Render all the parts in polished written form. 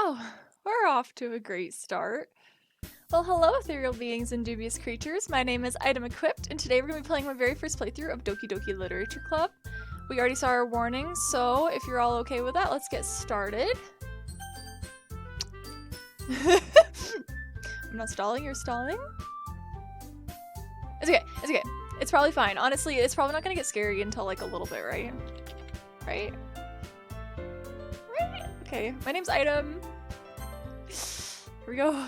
Oh, we're off to a great start. Well, hello, ethereal beings and dubious creatures. My name is itemEQUIPPED, and today we're going to be playing my very first playthrough of Doki Doki Literature Club. We already saw our warning, so if you're all okay with that, let's get started. I'm not stalling, you're stalling? It's okay, it's okay. It's probably fine. Honestly, it's probably not going to get scary until like a little bit, right? Right? Right? Okay, my name's Item. Here we go.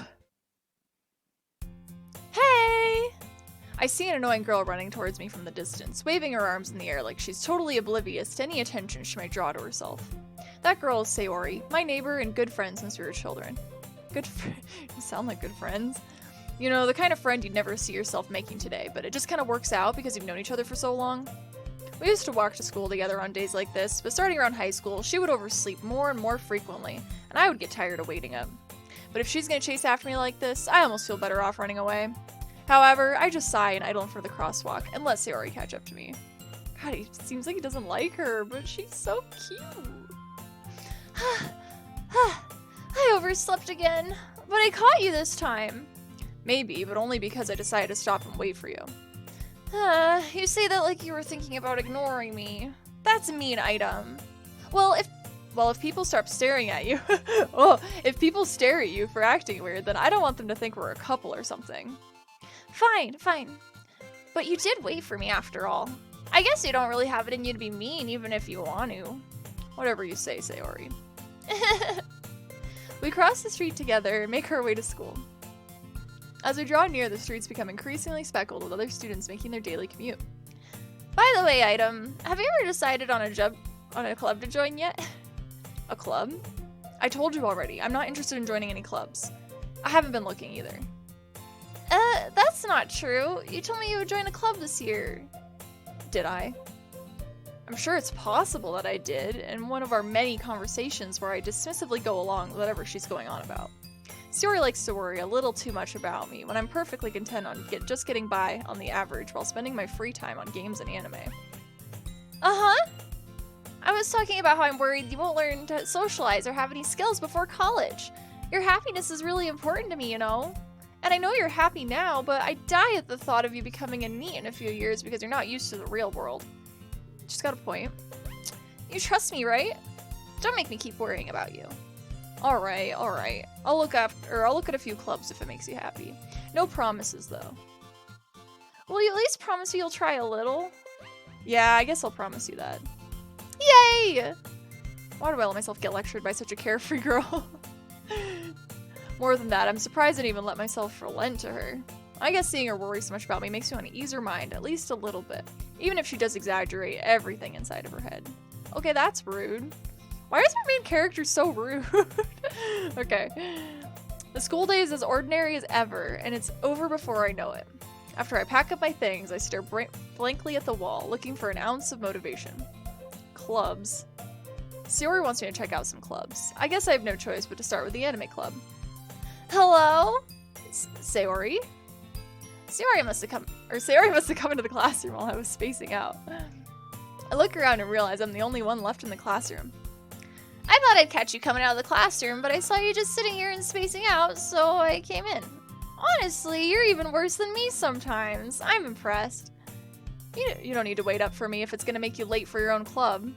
Hey! I see an annoying girl running towards me from the distance, waving her arms in the air like she's totally oblivious to any attention she might draw to herself. That girl is Sayori, my neighbor and good friend since we were children. Good friend? You sound like good friends. You know, the kind of friend you'd never see yourself making today, but it just kind of works out because you've known each other for so long. We used to walk to school together on days like this, but starting around high school, she would oversleep more and more frequently, and I would get tired of waiting up. But if she's gonna chase after me like this, I almost feel better off running away. However, I just sigh and idle for the crosswalk and let Sayori catch up to me. God, he seems like he doesn't like her, but she's so cute. I overslept again, but I caught you this time. Maybe, but only because I decided to stop and wait for you. You say that like you were thinking about ignoring me. That's a mean Item. Well, if people start staring at you, if people stare at you for acting weird, then I don't want them to think we're a couple or something. Fine. But you did wait for me after all. I guess you don't really have it in you to be mean even if you want to. Whatever you say, Sayori. We cross the street together and make our way to school. As we draw near, the streets become increasingly speckled with other students making their daily commute. By the way, Item, have you ever decided on a club to join yet? A club? I told you already, I'm not interested in joining any clubs. I haven't been looking either. That's not true. You told me you would join a club this year. Did I? I'm sure it's possible that I did, in one of our many conversations where I dismissively go along with whatever she's going on about. Sayori likes to worry a little too much about me when I'm perfectly content on just getting by on the average while spending my free time on games and anime. Uh-huh. I was talking about how I'm worried you won't learn to socialize or have any skills before college. Your happiness is really important to me, you know? And I know you're happy now, but I die at the thought of you becoming a NEET in a few years because you're not used to the real world. She's got a point. You trust me, right? Don't make me keep worrying about you. Alright. I'll look at a few clubs if it makes you happy. No promises, though. Will you at least promise me you'll try a little? Yeah, I guess I'll promise you that. Yay! Why do I let myself get lectured by such a carefree girl? More than that, I'm surprised I didn't even let myself relent to her. I guess seeing her worry so much about me makes me want to ease her mind, at least a little bit. Even if she does exaggerate everything inside of her head. Okay, that's rude. Why is our main character so rude? Okay. The school day is as ordinary as ever, and it's over before I know it. After I pack up my things, I stare blankly at the wall, looking for an ounce of motivation. Clubs. Sayori wants me to check out some clubs. I guess I have no choice but to start with the anime club. Hello? Sayori? Sayori must have come into the classroom while I was spacing out. I look around and realize I'm the only one left in the classroom. I thought I'd catch you coming out of the classroom, but I saw you just sitting here and spacing out, so I came in. Honestly, you're even worse than me sometimes. I'm impressed. You don't need to wait up for me if it's gonna make you late for your own club.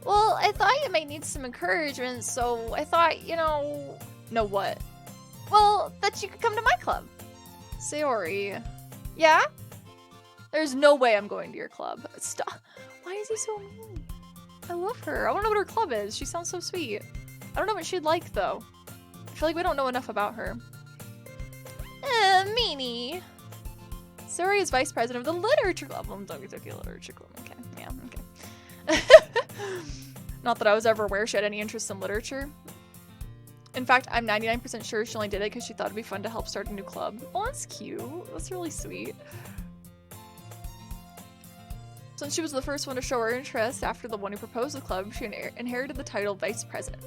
Well, I thought you might need some encouragement, so I thought, know what? Well, that you could come to my club. Sayori. Yeah? There's no way I'm going to your club. Stop. Why is he so mean? I love her. I want to know what her club is. She sounds so sweet. I don't know what she'd like, though. I feel like we don't know enough about her. Meanie. Sayori is vice president of the Literature Club. Doki Doki Literature Club. Okay. Yeah, okay. Not that I was ever aware she had any interest in literature. In fact, I'm 99% sure she only did it because she thought it'd be fun to help start a new club. Oh, that's cute. That's really sweet. Since she was the first one to show her interest after the one who proposed the club, she inherited the title Vice President.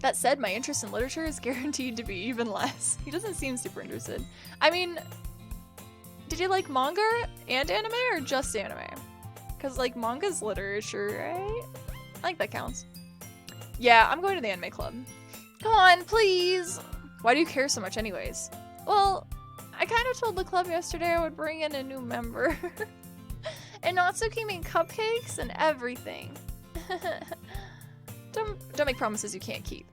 That said, my interest in literature is guaranteed to be even less. He doesn't seem super interested. I mean, did you like manga and anime or just anime? Because, like, manga's literature, right? I think that counts. Yeah, I'm going to the anime club. Come on, please. Why do you care so much anyways? Well, I kind of told the club yesterday I would bring in a new member. And Natsuki made cupcakes and everything. Don't make promises you can't keep.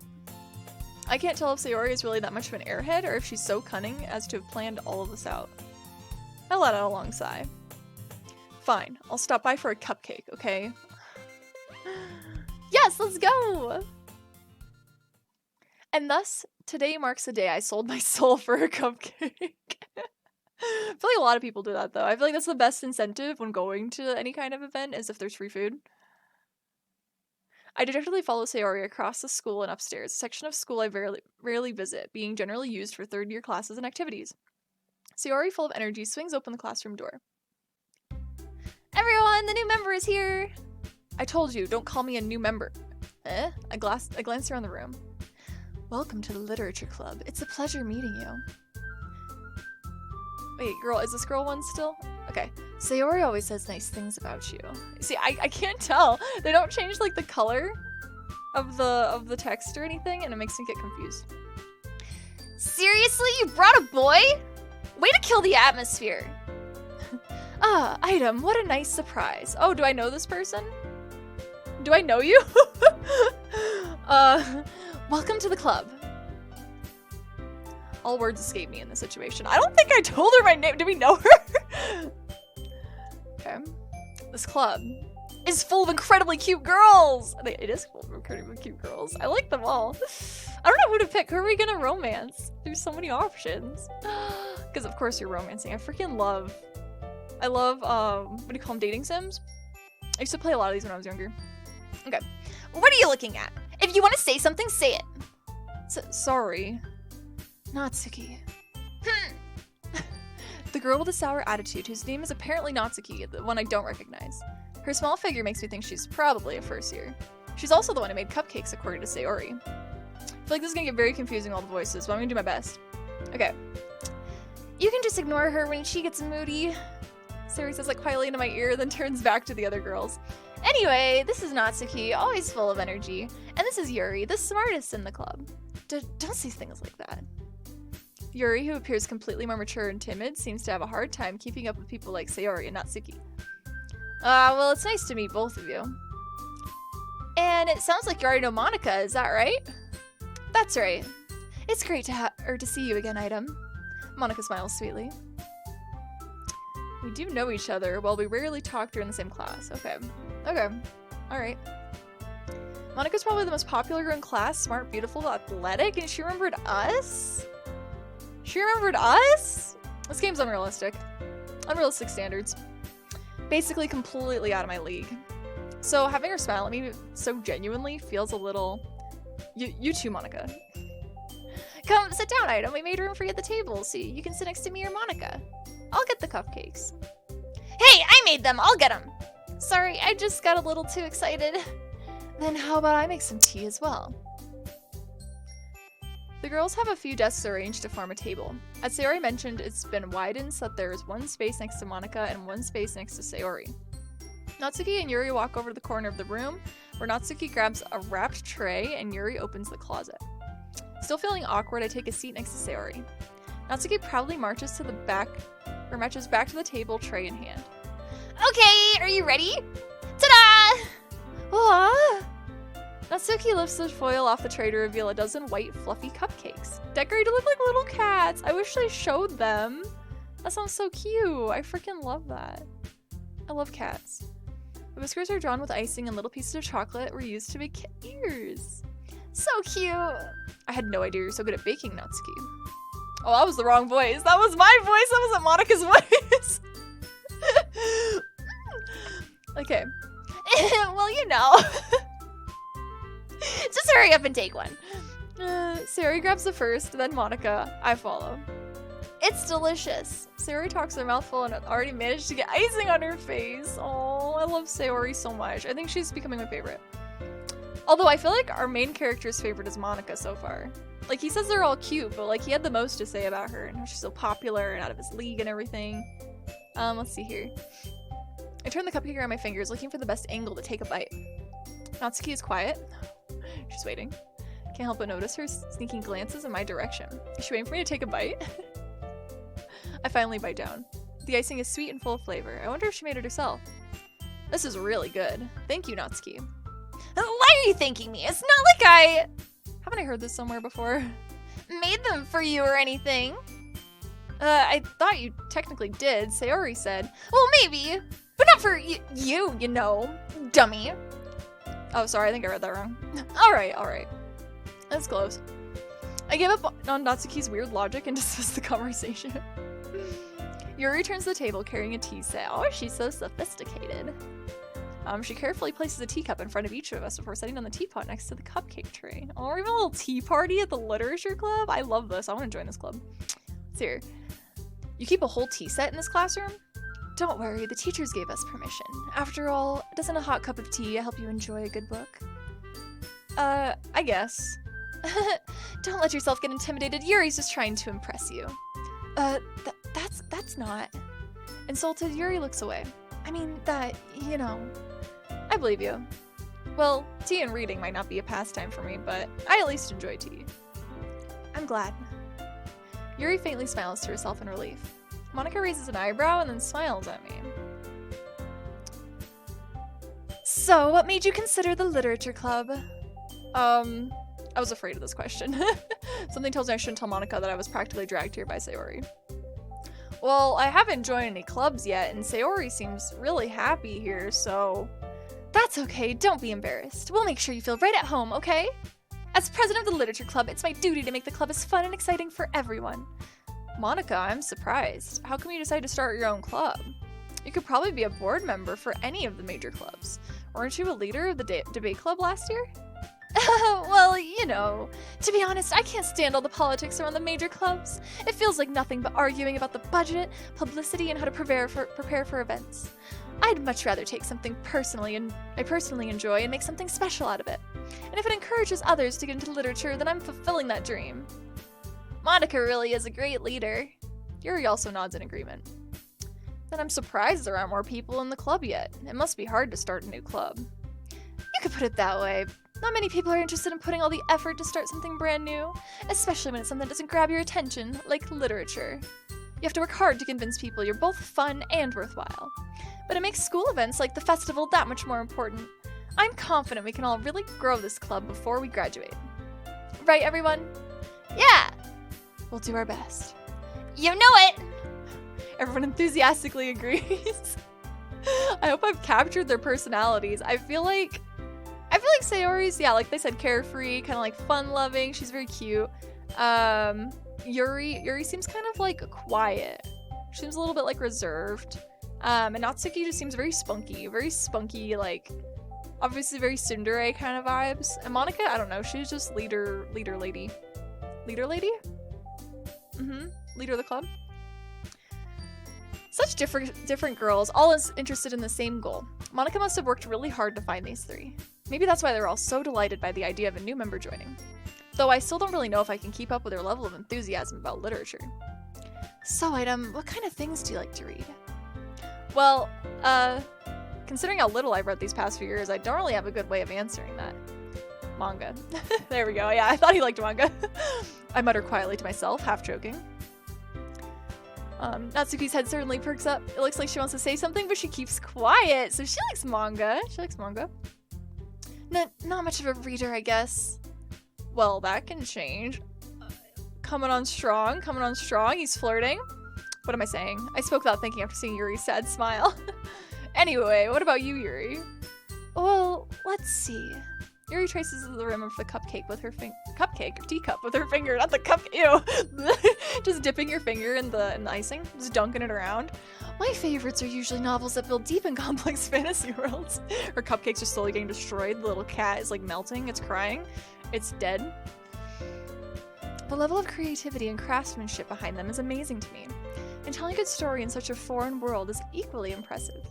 I can't tell if Sayori is really that much of an airhead or if she's so cunning as to have planned all of this out. I let out a long sigh. Fine, I'll stop by for a cupcake, okay? Yes, let's go! And thus, today marks the day I sold my soul for a cupcake. I feel like a lot of people do that though. I feel like that's the best incentive when going to any kind of event is if there's free food. I dejectedly follow Sayori across the school and upstairs, a section of school I rarely visit, being generally used for third-year classes and activities. Sayori, full of energy, swings open the classroom door. Everyone, the new member is here! I told you, don't call me a new member. I glanced around the room. Welcome to the Literature Club. It's a pleasure meeting you. Wait, girl, is this girl one still? Okay. Sayori always says nice things about you. See, I can't tell. They don't change like the color of the text or anything, and it makes me get confused. Seriously? You brought a boy? Way to kill the atmosphere. Ah, Item, what a nice surprise. Oh, do I know this person? Do I know you? Welcome to the club. All words escape me in this situation. I don't think I told her my name. Do we know her? Okay. This club is full of incredibly cute girls. It is full of incredibly cute girls. I like them all. I don't know who to pick. Who are we gonna romance? There's so many options. Because of course you're romancing. I love, what do you call them, dating sims? I used to play a lot of these when I was younger. Okay. What are you looking at? If you want to say something, say it. Sorry. Natsuki. The girl with a sour attitude, whose name is apparently Natsuki, the one I don't recognize. Her small figure makes me think she's probably a first year. She's also the one who made cupcakes, according to Sayori. I feel like this is gonna get very confusing, all the voices, but I'm gonna do my best. Okay. You can just ignore her when she gets moody. Sayori says like quietly into my ear, then turns back to the other girls. Anyway, this is Natsuki, always full of energy. And this is Yuri, the smartest in the club. Don't say things like that. Yuri, who appears completely more mature and timid, seems to have a hard time keeping up with people like Sayori and Natsuki. Well, it's nice to meet both of you. And it sounds like you already know Monica, is that right? That's right. It's great to see you again, Item. Monica smiles sweetly. We do know each other, while we rarely talk during the same class. Okay. Okay. Alright. Monica's probably the most popular girl in class, smart, beautiful, athletic, and she remembered us? She remembered us? This game's unrealistic. Unrealistic standards. Basically completely out of my league. So having her smile at me so genuinely feels a little... You too, Monica. Come, sit down, Item. We made room for you at the table, so you can sit next to me or Monica. I'll get the cupcakes. Hey, I made them! I'll get them! Sorry, I just got a little too excited. Then how about I make some tea as well? The girls have a few desks arranged to form a table. As Sayori mentioned, it's been widened so that there is one space next to Monica and one space next to Sayori. Natsuki and Yuri walk over to the corner of the room, where Natsuki grabs a wrapped tray and Yuri opens the closet. Still feeling awkward, I take a seat next to Sayori. Natsuki proudly marches back to the table, tray in hand. Okay, are you ready? Ta-da! Aww. Natsuki lifts the foil off the tray to reveal a dozen white, fluffy cupcakes. Decorated to look like little cats. I wish they showed them. That sounds so cute. I freaking love that. I love cats. The whiskers are drawn with icing and little pieces of chocolate were used to make ears. So cute. I had no idea you were so good at baking, Natsuki. Oh, that was the wrong voice. That was my voice. That wasn't Monica's voice. Okay. Well, you know. Just hurry up and take one. Sayori grabs the first, then Monica. I follow. It's delicious. Sayori talks her mouth full and already managed to get icing on her face. Oh, I love Sayori so much. I think she's becoming my favorite. Although I feel like our main character's favorite is Monica so far. Like, he says they're all cute, but like he had the most to say about her and how she's so popular and out of his league and everything. Let's see here. I turn the cupcake around my fingers, looking for the best angle to take a bite. Natsuki is quiet. She's waiting. Can't help but notice her sneaking glances in my direction. Is she waiting for me to take a bite? I finally bite down. The icing is sweet and full of flavor. I wonder if she made it herself. This is really good. Thank you, Natsuki. Why are you thanking me? It's not like haven't I heard this somewhere before? Made them for you or anything. I thought you technically did, Sayori said. Well, maybe, but not for you, you know, dummy. Oh, sorry, I think I read that wrong. Alright. That's close. I gave up on Natsuki's weird logic and dismissed the conversation. Yuri turns to the table carrying a tea set. Oh, she's so sophisticated. She carefully places a teacup in front of each of us before setting down the teapot next to the cupcake tray. Oh, we're having a little tea party at the literature club? I love this. I want to join this club. Let's hear. You keep a whole tea set in this classroom? Don't worry, the teachers gave us permission. After all, doesn't a hot cup of tea help you enjoy a good book? I guess. Don't let yourself get intimidated. Yuri's just trying to impress you. That's not. Insulted, Yuri looks away. I mean, you know. I believe you. Well, tea and reading might not be a pastime for me, but I at least enjoy tea. I'm glad. Yuri faintly smiles to herself in relief. Monika raises an eyebrow and then smiles at me. So, what made you consider the literature club? I was afraid of this question. Something tells me I shouldn't tell Monika that I was practically dragged here by Sayori. Well, I haven't joined any clubs yet, and Sayori seems really happy here, so... That's okay, don't be embarrassed. We'll make sure you feel right at home, okay? As president of the literature club, it's my duty to make the club as fun and exciting for everyone. Monika, I'm surprised. How come you decided to start your own club? You could probably be a board member for any of the major clubs. Weren't you a leader of the debate club last year? Well, you know, to be honest, I can't stand all the politics around the major clubs. It feels like nothing but arguing about the budget, publicity, and how to prepare for events. I'd much rather take something I personally enjoy and make something special out of it. And if it encourages others to get into literature, then I'm fulfilling that dream. Monika really is a great leader. Yuri also nods in agreement. Then I'm surprised there aren't more people in the club yet. It must be hard to start a new club. You could put it that way. Not many people are interested in putting all the effort to start something brand new, especially when it's something that doesn't grab your attention, like literature. You have to work hard to convince people you're both fun and worthwhile. But it makes school events like the festival that much more important. I'm confident we can all really grow this club before we graduate. Right, everyone? Yeah! We'll do our best. You know it! Everyone enthusiastically agrees. I hope I've captured their personalities. I feel like Sayori's, yeah, like they said, carefree, kind of like fun-loving. She's very cute. Yuri seems kind of like quiet. She seems a little bit like reserved. And Natsuki just seems very spunky, like obviously very tsundere kind of vibes. And Monika, I don't know, she's just leader lady. Leader lady? Leader of the club. Such different girls, all interested in the same goal. Monika must have worked really hard to find these three. Maybe that's why they're all so delighted by the idea of a new member joining. Though I still don't really know if I can keep up with their level of enthusiasm about literature. So, Item, what kind of things do you like to read? Well, considering how little I've read these past few years, I don't really have a good way of answering that. Manga. There we go, yeah, I thought he liked manga. I mutter quietly to myself, half joking. Natsuki's head certainly perks up. It looks like she wants to say something, but she keeps quiet, so she likes manga. Not much of a reader, I guess. Well, that can change. Coming on strong, he's flirting. What am I saying? I spoke without thinking after seeing Yuri's sad smile. Anyway, what about you, Yuri? Well, let's see. Yuri traces the rim of the cupcake with her teacup with her finger, not the cup. Ew. Just dipping your finger in the icing, just dunking it around. My favorites are usually novels that build deep and complex fantasy worlds. Her cupcakes are slowly getting destroyed. The little cat is like melting. It's crying. It's dead. The level of creativity and craftsmanship behind them is amazing to me. And telling a good story in such a foreign world is equally impressive.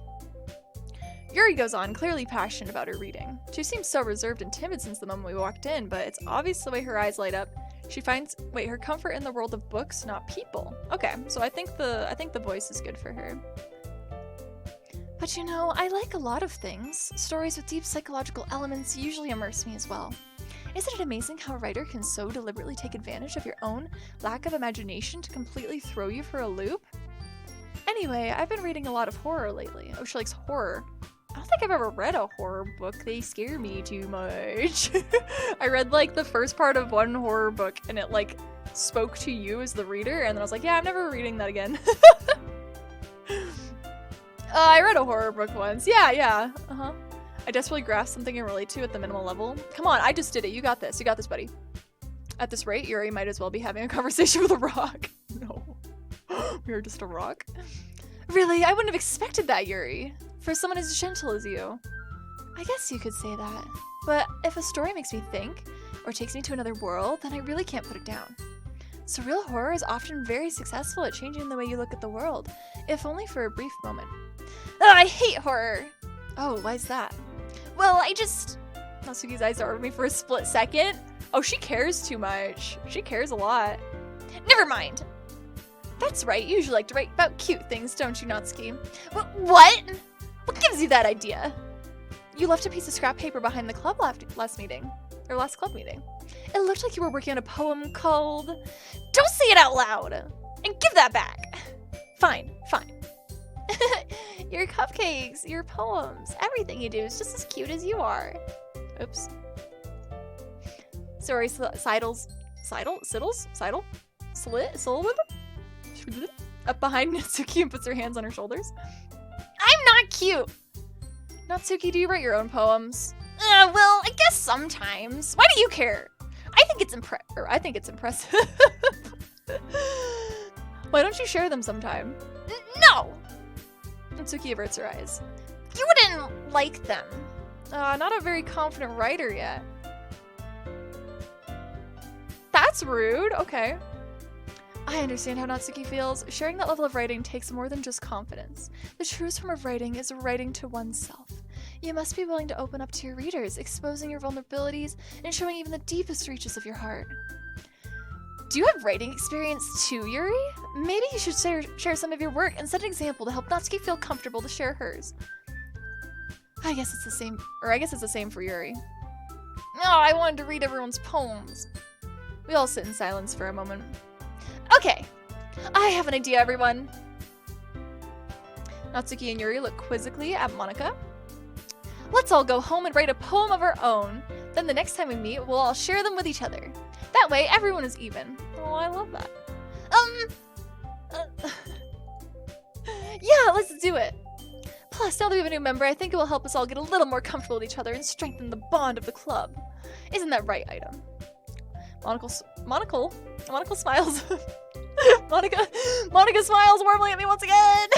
Yuri goes on, clearly passionate about her reading. She seems so reserved and timid since the moment we walked in, but it's obvious the way her eyes light up. She finds, her comfort in the world of books, not people. Okay, so I think the voice is good for her. But you know, I like a lot of things. Stories with deep psychological elements usually immerse me as well. Isn't it amazing how a writer can so deliberately take advantage of your own lack of imagination to completely throw you for a loop? Anyway, I've been reading a lot of horror lately. Oh, she likes horror. I don't think I've ever read a horror book. They scare me too much. I read like the first part of one horror book and it like spoke to you as the reader, and then I was like, yeah, I'm never reading that again. I read a horror book once. Yeah. I desperately grasp something and relate to at the minimal level. Come on, I just did it. You got this, buddy. At this rate, Yuri might as well be having a conversation with a rock. No. We are just a rock. Really? I wouldn't have expected that, Yuri. For someone as gentle as you. I guess you could say that. But if a story makes me think, or takes me to another world, then I really can't put it down. Surreal horror is often very successful at changing the way you look at the world, if only for a brief moment. Oh, I hate horror! Oh, why's that? Well, Natsuki's eyes darted me for a split second. Oh, she cares too much. She cares a lot. Never mind. That's right, you usually like to write about cute things, don't you, Natsuki? What? What gives you that idea? You left a piece of scrap paper behind the club last club meeting. It looked like you were working on a poem called... Don't say it out loud! And give that back! Fine. Your cupcakes, your poems, everything you do is just as cute as you are. Oops. Sorry, Siddles? Up behind Natsuki and puts her hands on her shoulders. I'm not cute! Natsuki, do you write your own poems? Well, I guess sometimes. Why do you care? I think it's impressive. Why don't you share them sometime? No! Natsuki averts her eyes. You wouldn't like them. Not a very confident writer yet. That's rude. Okay. I understand how Natsuki feels. Sharing that level of writing takes more than just confidence. The truest form of writing is writing to oneself. You must be willing to open up to your readers, exposing your vulnerabilities and showing even the deepest reaches of your heart. Do you have writing experience too, Yuri? Maybe you should share some of your work and set an example to help Natsuki feel comfortable to share hers. I guess it's the same for Yuri. No, I wanted to read everyone's poems. We all sit in silence for a moment. Okay, I have an idea, everyone. Natsuki and Yuri look quizzically at Monika. Let's all go home and write a poem of our own. Then the next time we meet, we'll all share them with each other. That way, everyone is even. Oh, I love that. Yeah, let's do it. Plus, now that we have a new member, I think it will help us all get a little more comfortable with each other and strengthen the bond of the club. Isn't that right, Item? Monica smiles. Monica smiles warmly at me once again.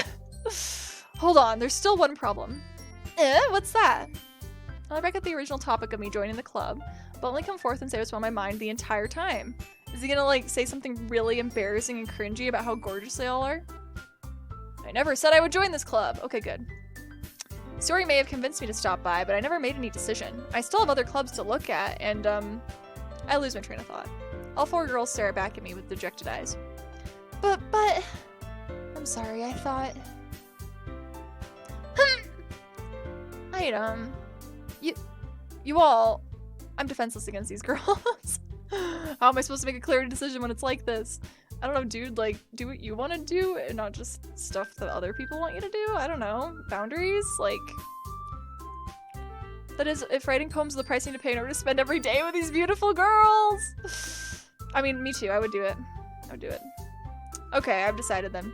Hold on, there's still one problem. What's that? I'll back at the original topic of me joining the club, but only come forth and say what's on my mind the entire time. Is he gonna like say something really embarrassing and cringy about how gorgeous they all are? I never said I would join this club. Okay, good. Story may have convinced me to stop by, but I never made any decision. I still have other clubs to look at, and I lose my train of thought. All four girls stare back at me with dejected eyes. But, I'm sorry, I thought... Item. You all... I'm defenseless against these girls. How am I supposed to make a clear decision when it's like this? I don't know, dude, like, do what you want to do and not just stuff that other people want you to do? I don't know. Boundaries? Like... That is, if writing poems is the price I need to pay in order to spend every day with these beautiful girls! I mean, me too. I would do it. Okay, I've decided then.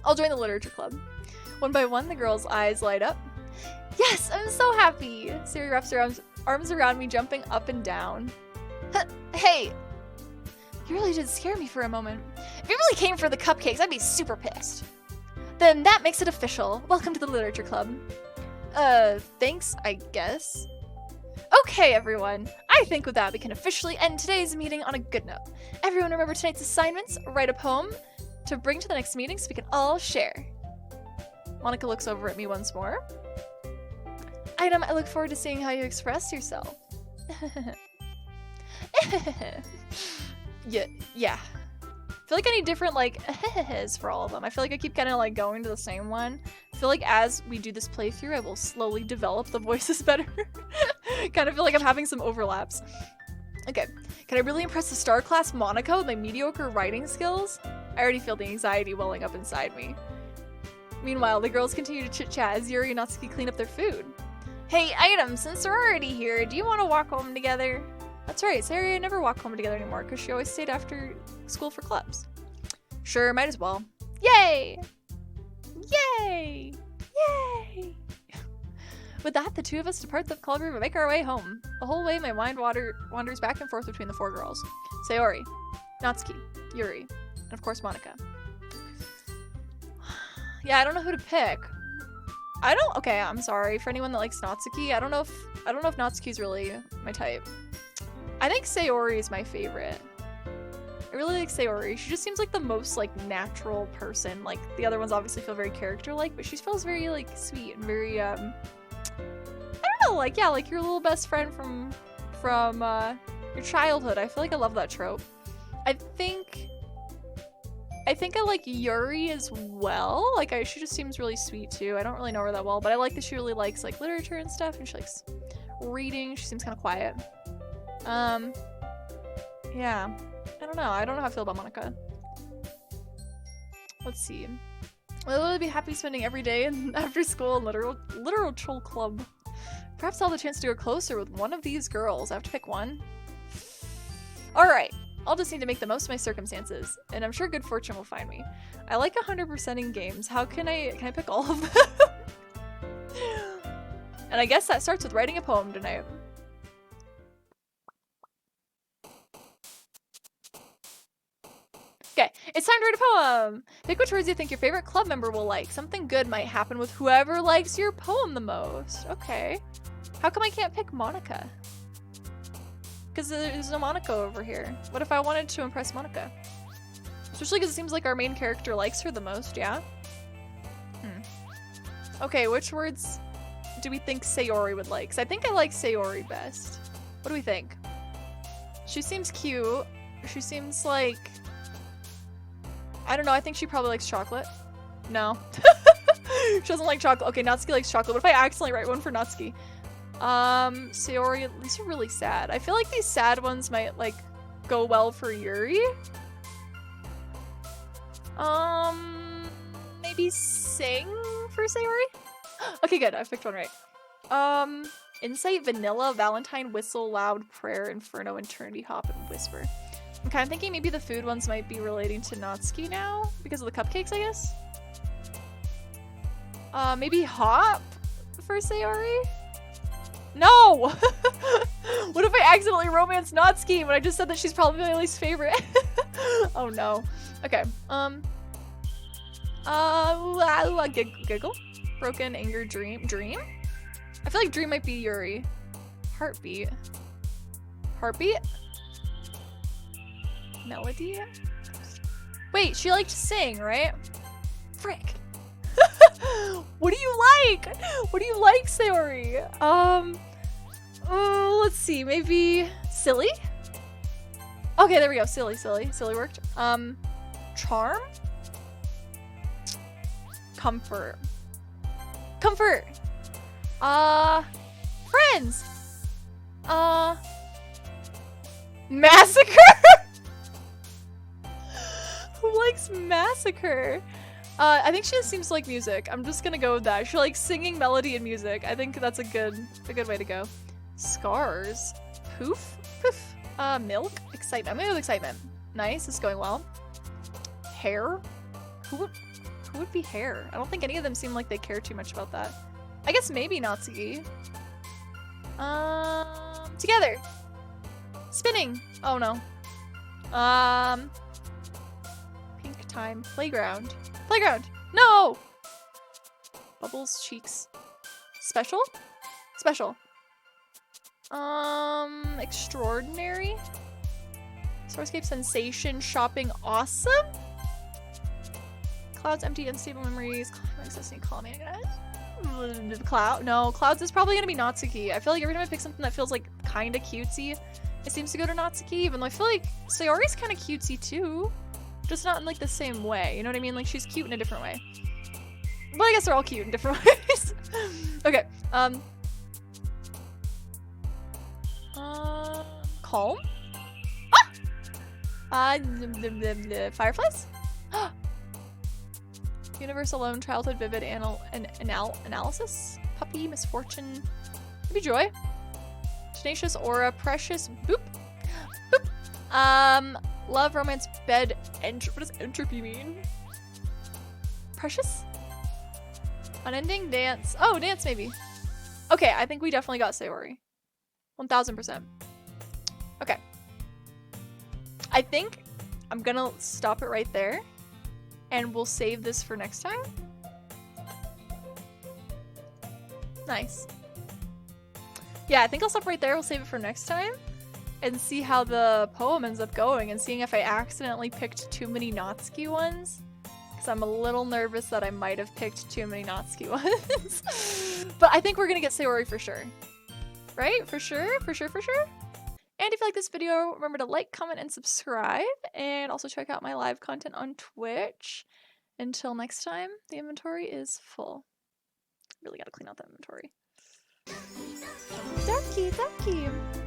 I'll join the literature club. One by one, the girls' eyes light up. Yes, I'm so happy! Siri wraps her arms around me, jumping up and down. Hey! You really did scare me for a moment. If you really came for the cupcakes, I'd be super pissed. Then that makes it official. Welcome to the literature club. Thanks, I guess. Okay, everyone. I think with that, we can officially end today's meeting on a good note. Everyone remember tonight's assignments. Write a poem to bring to the next meeting so we can all share. Monika looks over at me once more. Item, I look forward to seeing how you express yourself. Yeah. I feel like I need different, like, for all of them. I feel like I keep kind of, like, going to the same one. I feel like as we do this playthrough, I will slowly develop the voices better. Kind of feel like I'm having some overlaps. Okay. Can I really impress the star class Monica with my mediocre writing skills? I already feel the anxiety welling up inside me. Meanwhile, the girls continue to chit-chat as Yuri and Natsuki clean up their food. Hey, Item, since they're already here, do you want to walk home together? That's right, Sayori and I never walk home together anymore because she always stayed after school for clubs. Sure, might as well. Yay! Yay! Yay! With that, the two of us depart the club room and make our way home. The whole way, my mind wanders back and forth between the four girls. Sayori, Natsuki, Yuri, and of course Monica. Yeah, I don't know who to pick. Okay, I'm sorry. For anyone that likes Natsuki, I don't know if Natsuki's really my type. I think Sayori is my favorite. I really like Sayori. She just seems like the most like natural person. Like the other ones obviously feel very character-like, but she feels very like sweet and very I don't know, like yeah, like your little best friend from your childhood. I feel like I love that trope. I think I like Yuri as well. Like she just seems really sweet too. I don't really know her that well, but I like that she really likes like literature and stuff, and she likes reading. She seems kind of quiet. Yeah. I don't know how I feel about Monica. Let's see. I'll really be happy spending every day after school in literature club. Perhaps I'll have the chance to go closer with one of these girls. I have to pick one. Alright. I'll just need to make the most of my circumstances, and I'm sure good fortune will find me. I like 100%ing games. How can I pick all of them? And I guess that starts with writing a poem tonight. Okay, it's time to write a poem! Pick which words you think your favorite club member will like. Something good might happen with whoever likes your poem the most. Okay. How come I can't pick Monica? Because there's no Monica over here. What if I wanted to impress Monica? Especially because it seems like our main character likes her the most, yeah? Okay, which words do we think Sayori would like? Because I think I like Sayori best. What do we think? She seems cute. She seems like... I don't know, I think she probably likes chocolate. No. She doesn't like chocolate. Okay, Natsuki likes chocolate. What if I accidentally write one for Natsuki? Sayori, these are really sad. I feel like these sad ones might, like, go well for Yuri. Maybe sing for Sayori? Okay, good. I picked one right. Insight, Vanilla, Valentine, Whistle, Loud, Prayer, Inferno, Eternity, Hop, and Whisper. I'm kind of thinking maybe the food ones might be relating to Natsuki now because of the cupcakes, I guess. Maybe Hop for Sayori? No! What if I accidentally romance Natsuki when I just said that she's probably my least favorite? Oh no. Okay. Giggle? Broken, Anger, Dream? I feel like Dream might be Yuri. Heartbeat? Melody? Wait, she liked to sing, right? Frick. What do you like? What do you like, Sayori? Let's see, maybe Silly? Okay, there we go. Silly worked. Charm? Comfort. Friends! Massacre? Who likes Massacre? I think she just seems to like music. I'm just gonna go with that. She likes singing, melody, and music. I think that's a good way to go. Scars. Poof. Milk. Excitement. I'm gonna go with excitement. Nice. This is going well. Hair. Who would be Hair? I don't think any of them seem like they care too much about that. I guess maybe Natsuki. Together. Spinning. Oh no. Pink time. Playground. No! Bubbles, cheeks. Special. Extraordinary. Starscape, sensation, shopping, awesome. Clouds, empty, unstable memories. Cloud. No, Clouds is probably gonna be Natsuki. I feel like every time I pick something that feels like kinda cutesy, it seems to go to Natsuki, even though I feel like Sayori's kinda cutesy too. Just not in like the same way, you know what I mean? Like she's cute in a different way. But I guess they're all cute in different ways. Okay, calm? Fireflies? Universe alone, childhood vivid analysis. Puppy, misfortune. Maybe joy. Tenacious aura, precious, boop. Boop. Love, romance, bed, what does entropy mean? Precious? Unending, dance. Oh, dance maybe. Okay, I think we definitely got Sayori. 1000%. Okay. I think I'm gonna stop it right there. And we'll save this for next time. Nice. Yeah, I think I'll stop right there. We'll save it for next time. And see how the poem ends up going. And seeing if I accidentally picked too many Natsuki ones. Because I'm a little nervous that I might have picked too many Natsuki ones. But I think we're going to get Sayori for sure. Right? For sure? For sure, for sure? And if you like this video, remember to like, comment, and subscribe. And also check out my live content on Twitch. Until next time, the inventory is full. Really gotta clean out that inventory. Doki Doki!